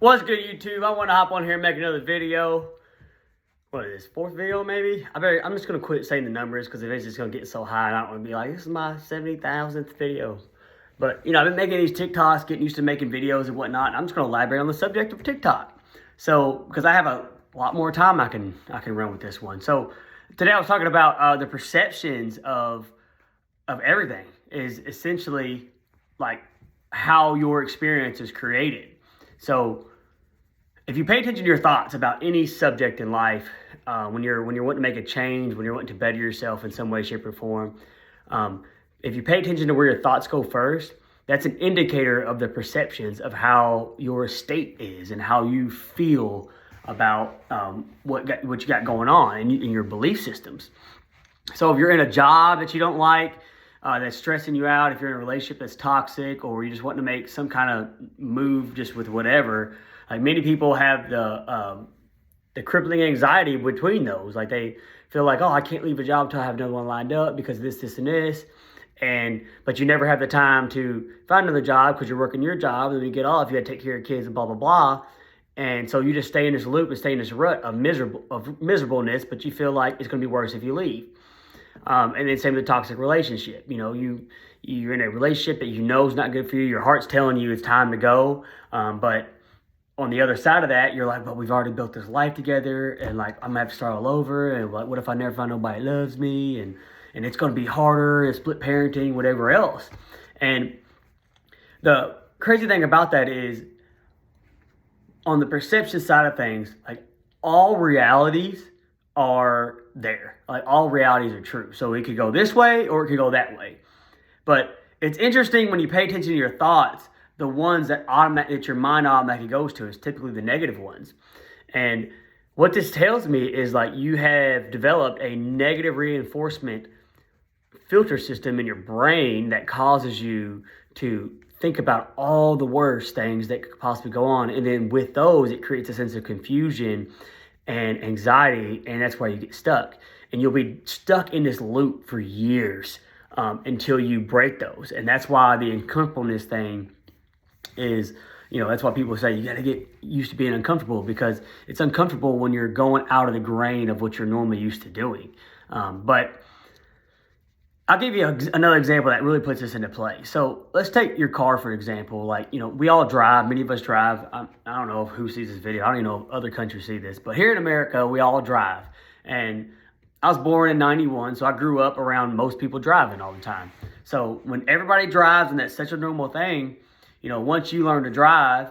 What's good, YouTube? I want to hop on here and make another video. What is this, fourth video maybe? I'm just going to quit saying the numbers because it's just going to get so high and I don't want to be like, this is my 70,000th video. But, I've been making these TikToks, getting used to making videos and whatnot. And I'm just going to elaborate on the subject of TikTok. So, because I have a lot more time I can run with this one. So, today I was talking about the perceptions of everything is essentially like how your experience is created. So, if you pay attention to your thoughts about any subject in life, when you're wanting to make a change, when you're wanting to better yourself in some way, shape, or form, if you pay attention to where your thoughts go first, that's an indicator of the perceptions of how your state is and how you feel about what you got going on in your belief systems. So if you're in a job that you don't like, that's stressing you out, if you're in a relationship that's toxic, or you just want to make some kind of move just with whatever, like many people have the crippling anxiety between those. Like they feel like, oh, I can't leave a job until I have another one lined up because of this, and this. But you never have the time to find another job because you're working your job, and then you get off, you got to take care of kids and blah, blah, blah. And so you just stay in this loop and stay in this rut of miserableness, but you feel like it's going to be worse if you leave. And then same with the toxic relationship. You're in a relationship that you know is not good for you. Your heart's telling you it's time to go. But on the other side of that, you're like, but we've already built this life together, and like I'm gonna have to start all over. And like, what if I never find nobody that loves me? And it's gonna be harder, and split parenting, whatever else. And the crazy thing about that is, on the perception side of things, like all realities are there. Like all realities are true. So it could go this way or it could go that way. But it's interesting when you pay attention to your thoughts, the ones that your mind automatically goes to is typically the negative ones. And what this tells me is like you have developed a negative reinforcement filter system in your brain that causes you to think about all the worst things that could possibly go on. And then with those, it creates a sense of confusion and anxiety, and that's why you get stuck. And you'll be stuck in this loop for years until you break those. And that's why the uncomfortableness thing is, that's why people say you got to get used to being uncomfortable, because it's uncomfortable when you're going out of the grain of what you're normally used to doing. But I'll give you another example that really puts this into play. So let's take your car, for example. Like, we all drive. Many of us drive. I don't know who sees this video. I don't even know if other countries see this. But here in America, we all drive. And I was born in 91, so I grew up around most people driving all the time. So when everybody drives, and that's such a normal thing, once you learn to drive,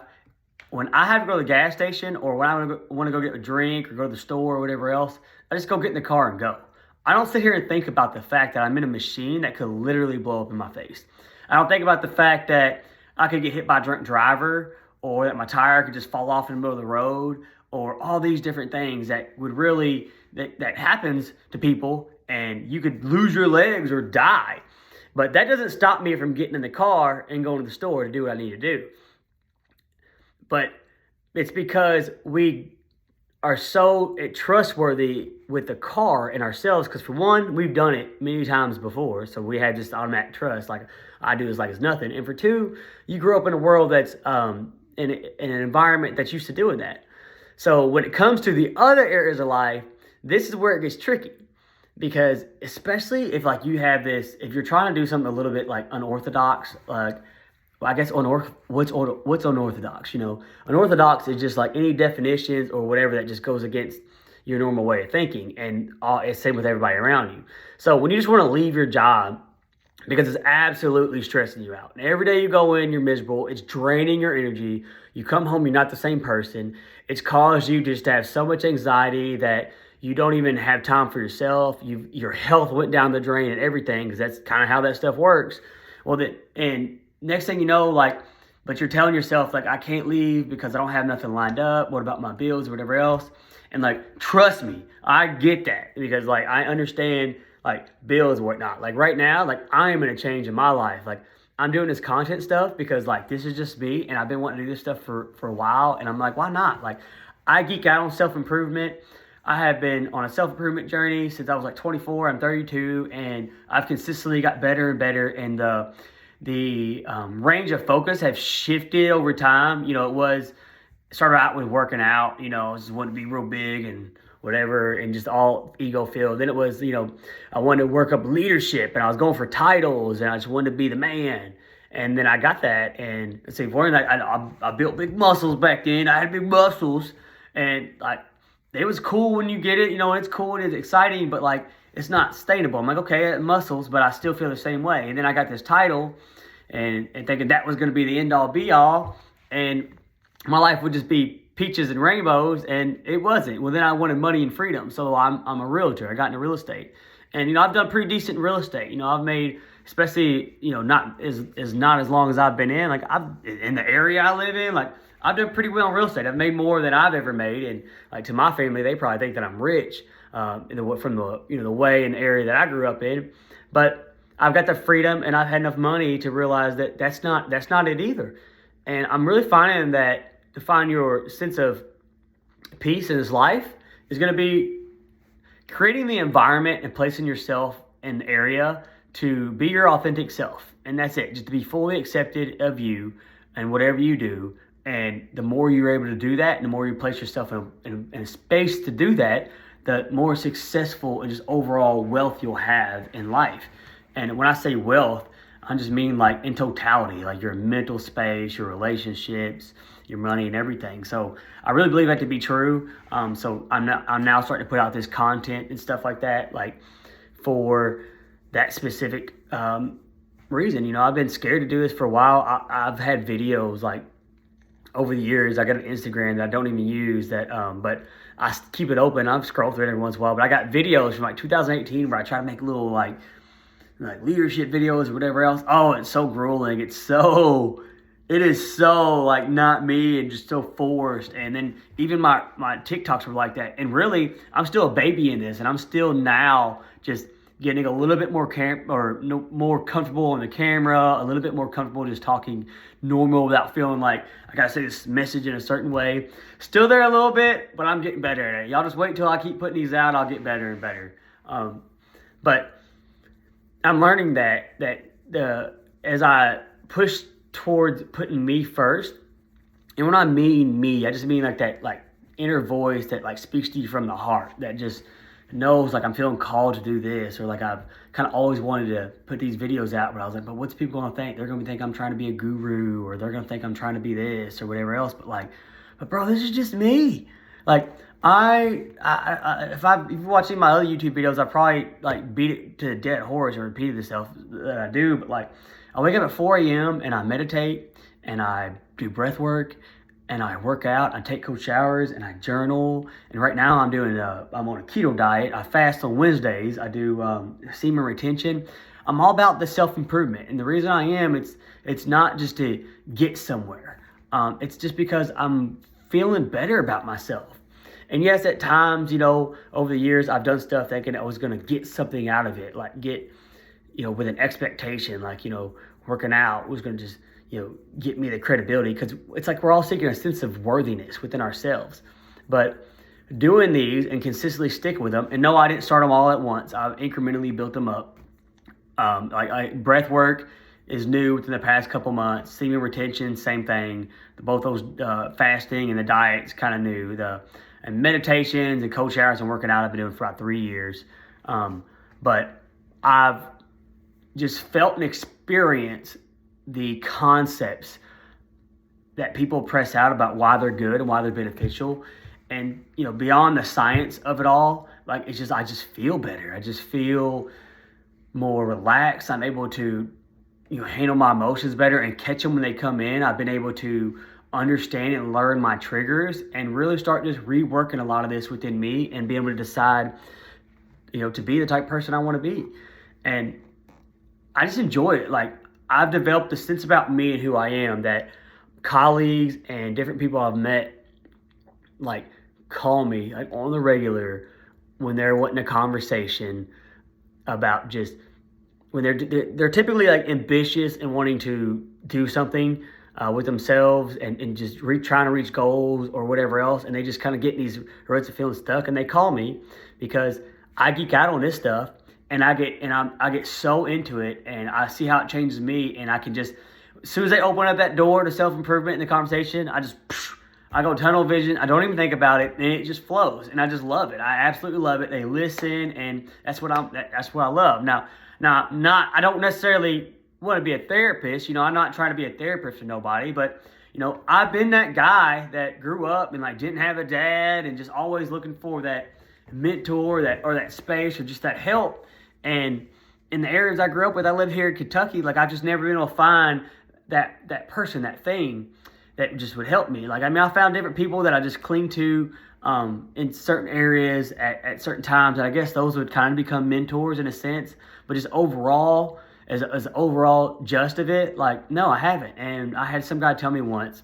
when I have to go to the gas station, or when I want to go get a drink or go to the store or whatever else, I just go get in the car and go. I don't sit here and think about the fact that I'm in a machine that could literally blow up in my face. I don't think about the fact that I could get hit by a drunk driver, or that my tire could just fall off in the middle of the road, or all these different things that would really, that happens to people, and you could lose your legs or die. But that doesn't stop me from getting in the car and going to the store to do what I need to do. But it's because we are so trustworthy with the car and ourselves, because for one, we've done it many times before, so we have just automatic trust, like I do this like it's nothing. And for two, you grew up in a world that's in an environment that's used to doing that. So when it comes to the other areas of life, this is where it gets tricky, because especially if like you have this, if you're trying to do something a little bit like unorthodox, like, well, I guess what's unorthodox? Unorthodox is just like any definitions or whatever that just goes against your normal way of thinking, and it's same with everybody around you. So when you just want to leave your job because it's absolutely stressing you out, and every day you go in, you're miserable, it's draining your energy, you come home, you're not the same person, it's caused you just to have so much anxiety that you don't even have time for yourself, your health went down the drain and everything, because that's kind of how that stuff works. And next thing you know, but you're telling yourself, like, I can't leave because I don't have nothing lined up. What about my bills or whatever else? And like, trust me, I get that, because like, I understand like bills and whatnot. Like right now, like I am in a change in my life. Like I'm doing this content stuff because like, this is just me, and I've been wanting to do this stuff for a while. And I'm like, why not? Like I geek out on self-improvement. I have been on a self-improvement journey since I was like 24. I'm 32, and I've consistently got better and better. And the range of focus have shifted over time. It was started out with working out, just wanted to be real big and whatever, and just all ego filled. Then it was, I wanted to work up leadership, and I was going for titles, and I just wanted to be the man. And then I got that, and let's see, for I built big muscles back then. I had big muscles, and like it was cool when you get it, it's cool and it's exciting, but like it's not sustainable. I'm like, okay, I have muscles, but I still feel the same way. And then I got this title, and thinking that was going to be the end all be all, and my life would just be peaches and rainbows, and it wasn't. Well, then I wanted money and freedom, so I'm a realtor. I got into real estate, and I've done pretty decent in real estate. I've made, especially not as long as I've been in, like I've in the area I live in, like I've done pretty well in real estate. I've made more than I've ever made, and like to my family, they probably think that I'm rich from the way and the area that I grew up in, but I've got the freedom and I've had enough money to realize that that's not it either. And I'm really finding that to find your sense of peace in this life is going to be creating the environment and placing yourself in the area to be your authentic self. And that's it, just to be fully accepted of you and whatever you do. And the more you're able to do that, and the more you place yourself in a space to do that, the more successful and just overall wealth you'll have in life. And when I say wealth, I just mean like in totality, like your mental space, your relationships, your money, and everything. So I really believe that to be true. So I'm now starting to put out this content and stuff like that, like for that specific reason. I've been scared to do this for a while. I've had videos like over the years. I got an Instagram that I don't even use but I keep it open. I've scrolled through it every once in a while. But I got videos from like 2018 where I try to make little like leadership videos or whatever else. Oh, it's so grueling. It is so like not me and just so forced. And then even my TikToks were like that. And really, I'm still a baby in this, and I'm still now just getting a little bit more more comfortable on the camera, a little bit more comfortable just talking normal without feeling like I gotta say this message in a certain way. Still there a little bit, but I'm getting better at it. Y'all just wait until I keep putting these out. I'll get better and better. But I'm learning that as I push towards putting me first, and when I mean me, I just mean like that like inner voice that like speaks to you from the heart, that just knows like I'm feeling called to do this, or like I've kind of always wanted to put these videos out, but I was like, but what's people gonna think? They're gonna think I'm trying to be a guru, or they're gonna think I'm trying to be this or whatever else. But bro, this is just me. Like if you're watching my other YouTube videos, I probably like beat it to a dead horse or repeated the stuff that I do. But like I wake up at 4 a.m. and I meditate and I do breath work and I work out. I take cold showers and I journal. And right now I'm on a keto diet. I fast on Wednesdays. I do semen retention. I'm all about the self-improvement. And the reason I am, it's not just to get somewhere. It's just because I'm feeling better about myself. And yes, at times, over the years, I've done stuff thinking I was going to get something out of it, like get, with an expectation, like, working out was going to just, get me the credibility, because it's like we're all seeking a sense of worthiness within ourselves. But doing these and consistently sticking with them, and no, I didn't start them all at once. I've incrementally built them up. Breath work is new within the past couple months. Semen retention, same thing. Both those fasting and the diet's kind of new. And meditations and cold showers and working out I've been doing for about 3 years. But I've just felt and experienced the concepts that people press out about why they're good and why they're beneficial. And, beyond the science of it all, like I just feel better. I just feel more relaxed. I'm able to, handle my emotions better and catch them when they come in. I've been able to understand and learn my triggers and really start just reworking a lot of this within me and be able to decide, to be the type of person I want to be. And I just enjoy it. Like I've developed a sense about me and who I am that colleagues and different people I've met, like call me like on the regular when they're wanting a conversation about just when they're typically like ambitious and wanting to do something with themselves and just trying to reach goals or whatever else, and they just kind of get these ruts of feeling stuck, and they call me because I geek out on this stuff, and I get so into it, and I see how it changes me, and I can just, as soon as they open up that door to self-improvement in the conversation, I go tunnel vision. I don't even think about it, and it just flows, and I just love it. I absolutely love it. They listen, and that's what I love. Now, not I don't necessarily want to be a therapist. You know, I'm not trying to be a therapist for nobody, but you know, I've been that guy that grew up and like didn't have a dad, and just always looking for that mentor, that space, or just that help. And in the areas I grew up with, I live here in Kentucky. Like I've just never been able to find that person, that thing that just would help me. Like, I mean, I found different people that I just cling to in certain areas at certain times. And I guess those would kind of become mentors in a sense. But just overall, as overall just of it, like, no, I haven't. And I had some guy tell me once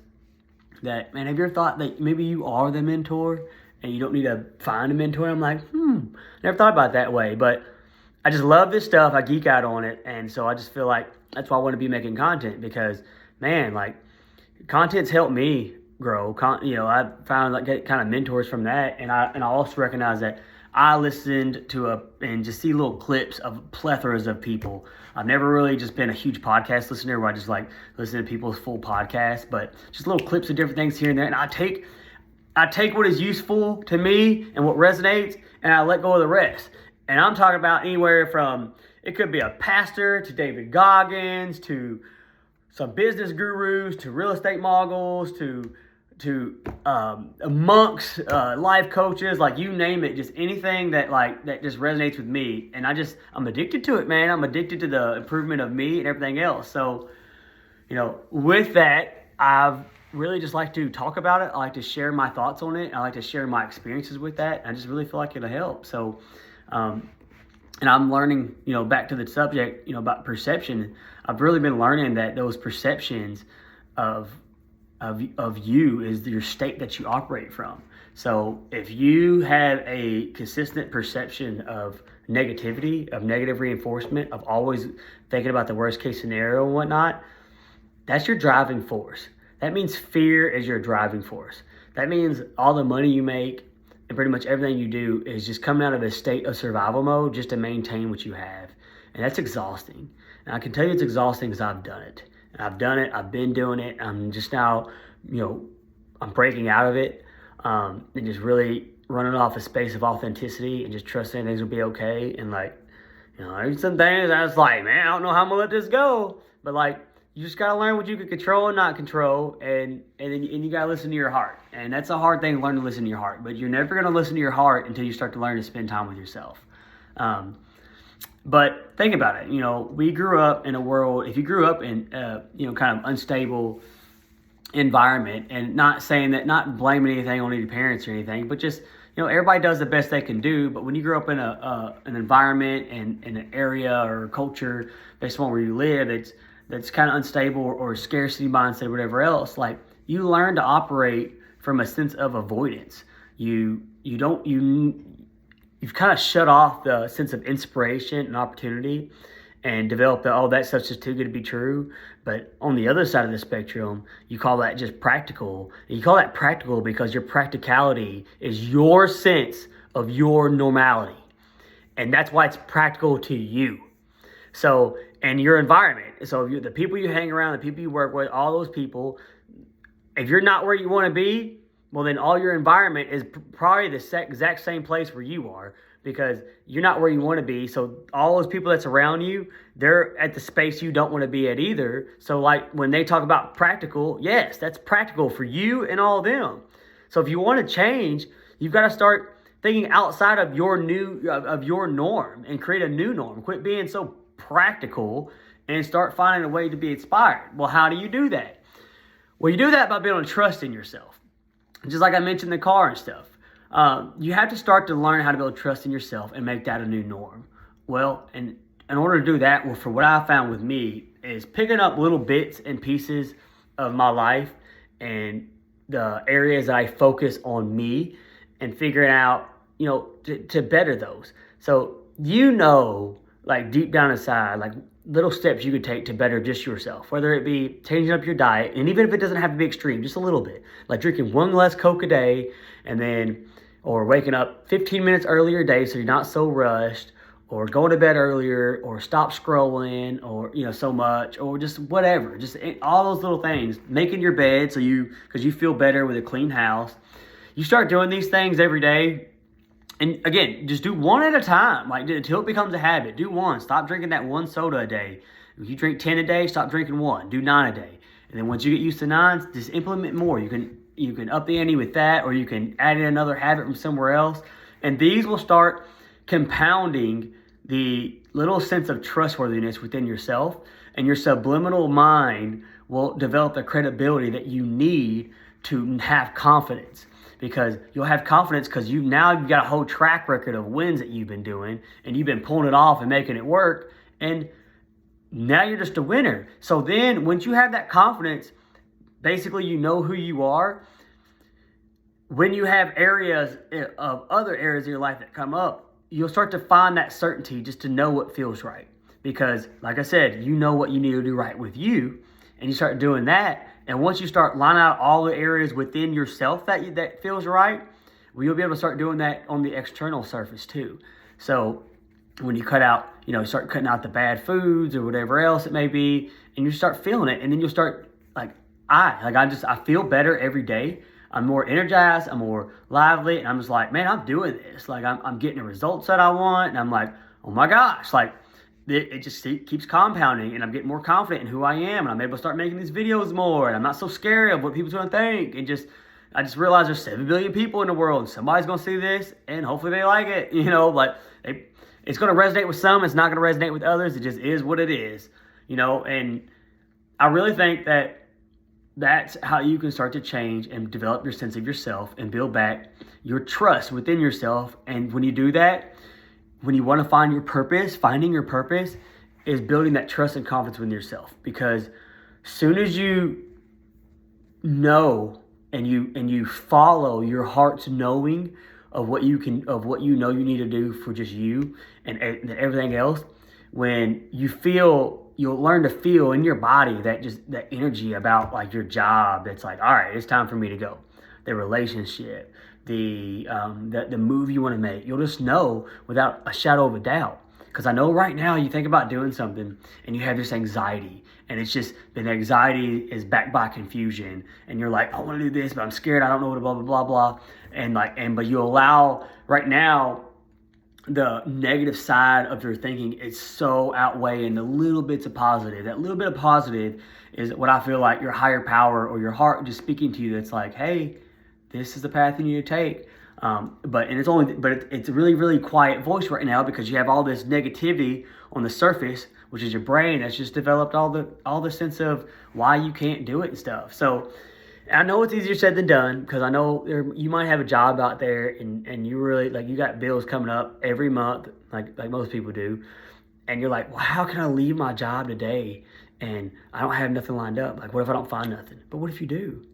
that, man, have you ever thought that maybe you are the mentor and you don't need to find a mentor? I'm like, never thought about it that way. But I just love this stuff. I geek out on it. And so I just feel like that's why I want to be making content, because, man, like, content's helped me grow. You know, I found like get kind of mentors from that, and I also recognize that I listened to and just see little clips of plethoras of people. I've never really just been a huge podcast listener where I just like listen to people's full podcasts, but just little clips of different things here and there. And I take what is useful to me and what resonates, and I let go of the rest. And I'm talking about anywhere from, it could be a pastor to David Goggins to some business gurus to real estate moguls to monks, life coaches, like you name it, just anything that just resonates with me. And I'm addicted to it, man. I'm addicted to the improvement of me and everything else. So, you know, with that, I've really just like to talk about it. I like to share my thoughts on it. I like to share my experiences with that. I just really feel like it'll help. So, and I'm learning, you know, back to the subject, you know, about perception. I've really been learning that those perceptions of you is your state that you operate from. So if you have a consistent perception of negativity, of negative reinforcement, of always thinking about the worst case scenario and whatnot, that's your driving force. That means fear is your driving force. That means all the money you make and pretty much everything you do is just coming out of a state of survival mode just to maintain what you have. And that's exhausting. And I can tell you it's exhausting because I've done it. And I've done it. I've been doing it. I'm just now, you know, I'm breaking out of it and just really running off a space of authenticity and just trusting things will be okay. And like, you know, there's some things I was like, man, I don't know how I'm going to let this go. But like, you just got to learn what you can control and not control. And you got to listen to your heart. And that's a hard thing to learn, to listen to your heart. But you're never going to listen to your heart until you start to learn to spend time with yourself. But think about it. You know, we grew up in a world, if you grew up in, you know, kind of unstable environment, and not saying that, not blaming anything on your parents or anything, but just, you know, everybody does the best they can do. But when you grow up in an environment and in an area or culture based on where you live, that's kind of unstable or scarcity mindset or whatever else, like, you learn to operate from a sense of avoidance. You've kind of shut off the sense of inspiration and opportunity and develop that stuff's just too good to be true. But on the other side of the spectrum, you call that just practical. And you call that practical because your practicality is your sense of your normality. And that's why it's practical to you. So, and your environment. So the people you hang around, the people you work with, all those people, if you're not where you want to be, well, then all your environment is probably the exact same place where you are, because you're not where you want to be. So all those people that's around you, they're at the space you don't want to be at either. So like when they talk about practical, yes, that's practical for you and all of them. So if you want to change, you've got to start thinking outside of your norm and create a new norm. Quit being so practical and start finding a way to be inspired. Well, how do you do that? Well, you do that by building trust in yourself. Just like I mentioned the car and stuff. You have to start to learn how to build trust in yourself and make that a new norm. Well, and in order to do that, well, for what I found with me is picking up little bits and pieces of my life and the areas that I focus on me and figuring out, you know, to better those. So, you know, like deep down inside, like little steps you could take to better just yourself, whether it be changing up your diet, and even if it doesn't have to be extreme, just a little bit, like drinking one less Coke a day, and then, or waking up 15 minutes earlier a day so you're not so rushed, or go to bed earlier, or stop scrolling, or so much, or just whatever, just all those little things. Making your bed because you feel better with a clean house. You start doing these things every day, and again, just do one at a time, like until it becomes a habit. Do one. Stop drinking that one soda a day. If you drink 10 a day, stop drinking one. Do 9 a day, and then once you get used to 9, just implement more. You can up the ante with that, or you can add in another habit from somewhere else, and these will start compounding the little sense of trustworthiness within yourself, and your subliminal mind will develop the credibility that you need to have confidence. Because you'll have confidence because you've got a whole track record of wins that you've been doing, and you've been pulling it off and making it work, and now you're just a winner. So then once you have that confidence, basically you know who you are. When you have other areas of your life that come up, you'll start to find that certainty just to know what feels right. Because like I said, you know what you need to do right with you, and you start doing that. And once you start lining out all the areas within yourself that feels right, well, you'll be able to start doing that on the external surface too. So when you start cutting out the bad foods or whatever else it may be, and you start feeling it, and then you'll start I feel better every day. I'm more energized, I'm more lively, and I'm just like, man, I'm doing this. Like I'm getting the results that I want, and I'm like, oh my gosh, like it just keeps compounding, and I'm getting more confident in who I am, and I'm able to start making these videos more, and I'm not so scared of what people's going to think, and I just realized there's 7 billion people in the world, and somebody's going to see this, and hopefully they like it, it's going to resonate with some, it's not going to resonate with others, it just is what it is, and I really think that that's how you can start to change and develop your sense of yourself and build back your trust within yourself. And when you do that, when you want to find your purpose, finding your purpose is building that trust and confidence within yourself. Because soon as you know and you follow your heart's knowing of what you know you need to do for just you and everything else, when you'll learn to feel in your body that energy about like your job that's like, all right, it's time for me to go. The relationship, the move you want to make, you'll just know without a shadow of a doubt. Because I know right now you think about doing something and you have this anxiety, and it's just the anxiety is backed by confusion, and you're like, I want to do this, but I'm scared, I don't know what, blah blah blah blah, but you allow right now the negative side of your thinking is so outweighing the little bits of positive. That little bit of positive is what I feel like your higher power or your heart just speaking to you. That's like, hey, this is the path you need to take. But it's a really, really quiet voice right now because you have all this negativity on the surface, which is your brain that's just developed all the sense of why you can't do it and stuff. So I know it's easier said than done, because I know you might have a job out there and you really you got bills coming up every month like most people do, and you're like, well, how can I leave my job today and I don't have nothing lined up? Like, what if I don't find nothing? But what if you do?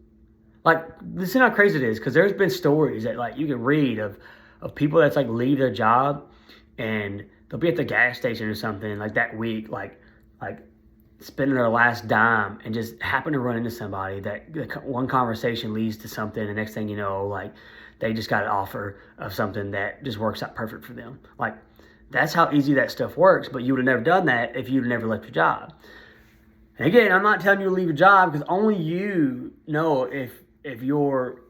Like, listen how crazy it is, because there's been stories that you can read of people that's leave their job and they'll be at the gas station or something that week, like spending their last dime, and just happen to run into somebody that one conversation leads to something, and next thing you know, they just got an offer of something that just works out perfect for them. That's how easy that stuff works, but you would have never done that if you'd never left your job. And again, I'm not telling you to leave your job, because only you know if you're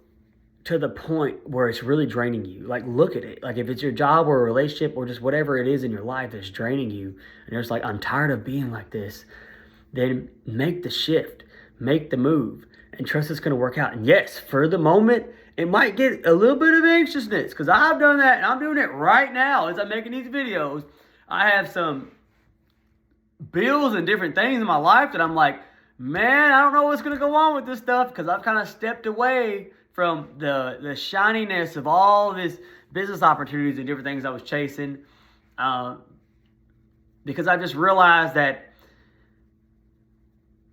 to the point where it's really draining you. Look at it. If it's your job or a relationship or just whatever it is in your life that's draining you, and you're just I'm tired of being like this, then make the shift, make the move, and trust it's going to work out. And yes, for the moment, it might get a little bit of anxiousness, because I've done that, and I'm doing it right now as I'm making these videos. I have some bills and different things in my life that I'm like, man, I don't know what's going to go on with this stuff, because I've kind of stepped away from the shininess of all this business opportunities and different things I was chasing, because I just realized that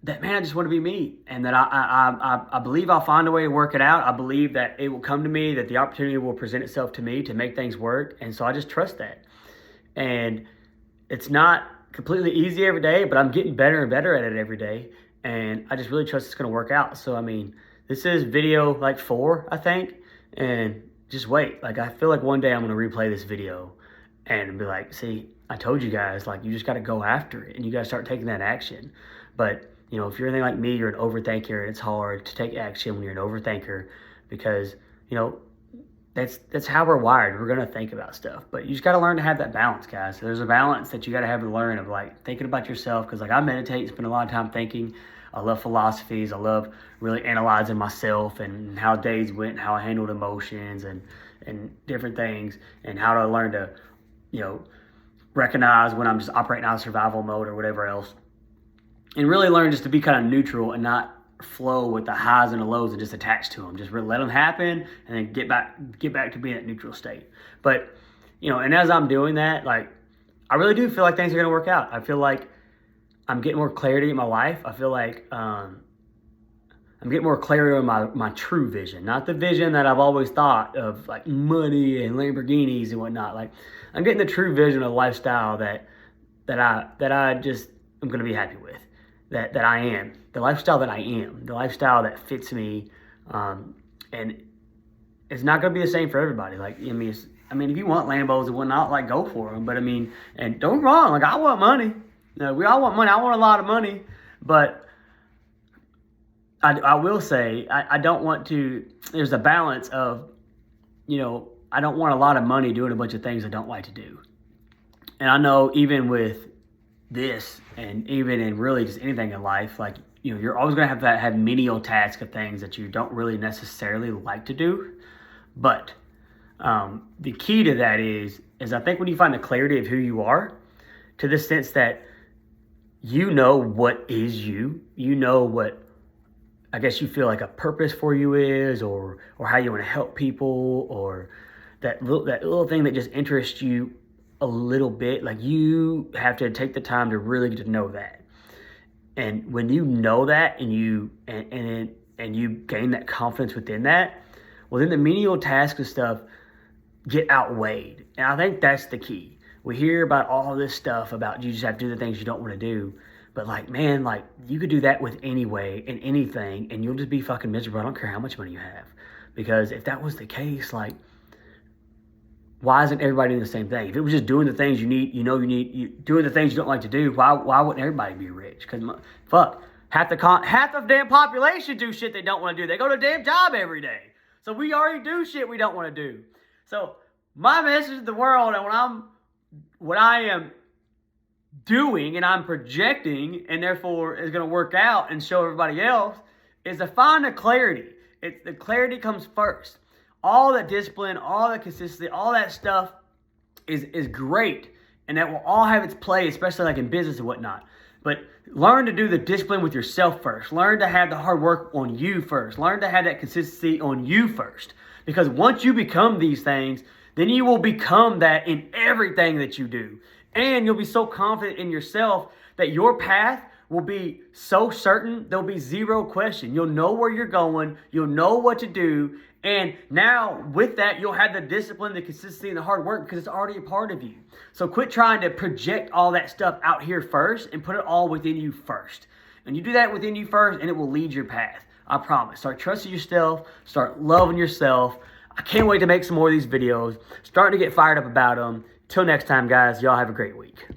man, I just want to be me, and that I believe I'll find a way to work it out. I believe that it will come to me, that the opportunity will present itself to me to make things work, and so I just trust that. And it's not completely easy every day, but I'm getting better and better at it every day, and I just really trust it's going to work out. So, I mean, this is video 4, I think, and just wait. I feel like one day I'm going to replay this video and be like, see, I told you guys, like, you just got to go after it and you got to start taking that action. But, you know, if you're anything like me, you're an overthinker, and it's hard to take action when you're an overthinker because, you know, that's how we're wired. We're going to think about stuff. But you just got to learn to have that balance, guys. So there's a balance that you got to have to learn of, like, thinking about yourself. Because, like, I meditate, spend a lot of time thinking. I love philosophies. I love really analyzing myself and how days went and how I handled emotions and different things and how to learn to, you know, recognize when I'm just operating out of survival mode or whatever else. And really learn just to be kind of neutral and not flow with the highs and the lows and just attach to them. Just really let them happen and then get back to being that neutral state. But, you know, and as I'm doing that, like, I really do feel like things are going to work out. I feel like I'm getting more clarity in my life. I feel like I'm getting more clarity on my true vision, not the vision that I've always thought of, like money and Lamborghinis and whatnot. Like, I'm getting the true vision of lifestyle that I just am going to be happy with. That I am, the lifestyle that I am, the lifestyle that fits me, and it's not going to be the same for everybody. Like, I mean, if you want Lambos and whatnot, like, go for them. But I mean, and don't get me wrong, like, I want money. You know, we all want money. I want a lot of money, but I will say I don't want to. There's a balance of, you know, I don't want a lot of money doing a bunch of things I don't like to do, and I know even with this and even in really just anything in life, like, you know, you're always going to have menial tasks of things that you don't really necessarily like to do. But the key to that is I think when you find the clarity of who you are, to the sense that you know what is you know what, I guess, you feel like a purpose for you is, or how you want to help people, or that little thing that just interests you a little bit. Like, you have to take the time to really get to know that. And when you know that and you gain that confidence within that, well, then the menial tasks and stuff get outweighed. And I think that's the key. We hear about all this stuff about you just have to do the things you don't want to do. But, like, man, like, you could do that with any way and anything, and you'll just be fucking miserable. I don't care how much money you have. Because if that was the case, like, why isn't everybody doing the same thing? If it was just doing the things you need, doing the things you don't like to do, why wouldn't everybody be rich? Because, fuck, half the damn population do shit they don't want to do. They go to a damn job every day. So we already do shit we don't want to do. So my message to the world, and what I am doing and I'm projecting, and therefore is going to work out and show everybody else, is to find the clarity. The clarity comes first. All that discipline, all that consistency, all that stuff is great, and that will all have its place, especially like in business and whatnot. But learn to do the discipline with yourself first. Learn to have the hard work on you first. Learn to have that consistency on you first. Because once you become these things, then you will become that in everything that you do. And you'll be so confident in yourself that your path will be so certain, there'll be zero question. You'll know where you're going. You'll know what to do. And now with that, you'll have the discipline, the consistency, and the hard work because it's already a part of you. So quit trying to project all that stuff out here first and put it all within you first. And you do that within you first, and it will lead your path. I promise. Start trusting yourself. Start loving yourself. I can't wait to make some more of these videos. Starting to get fired up about them. Till next time, guys, y'all have a great week.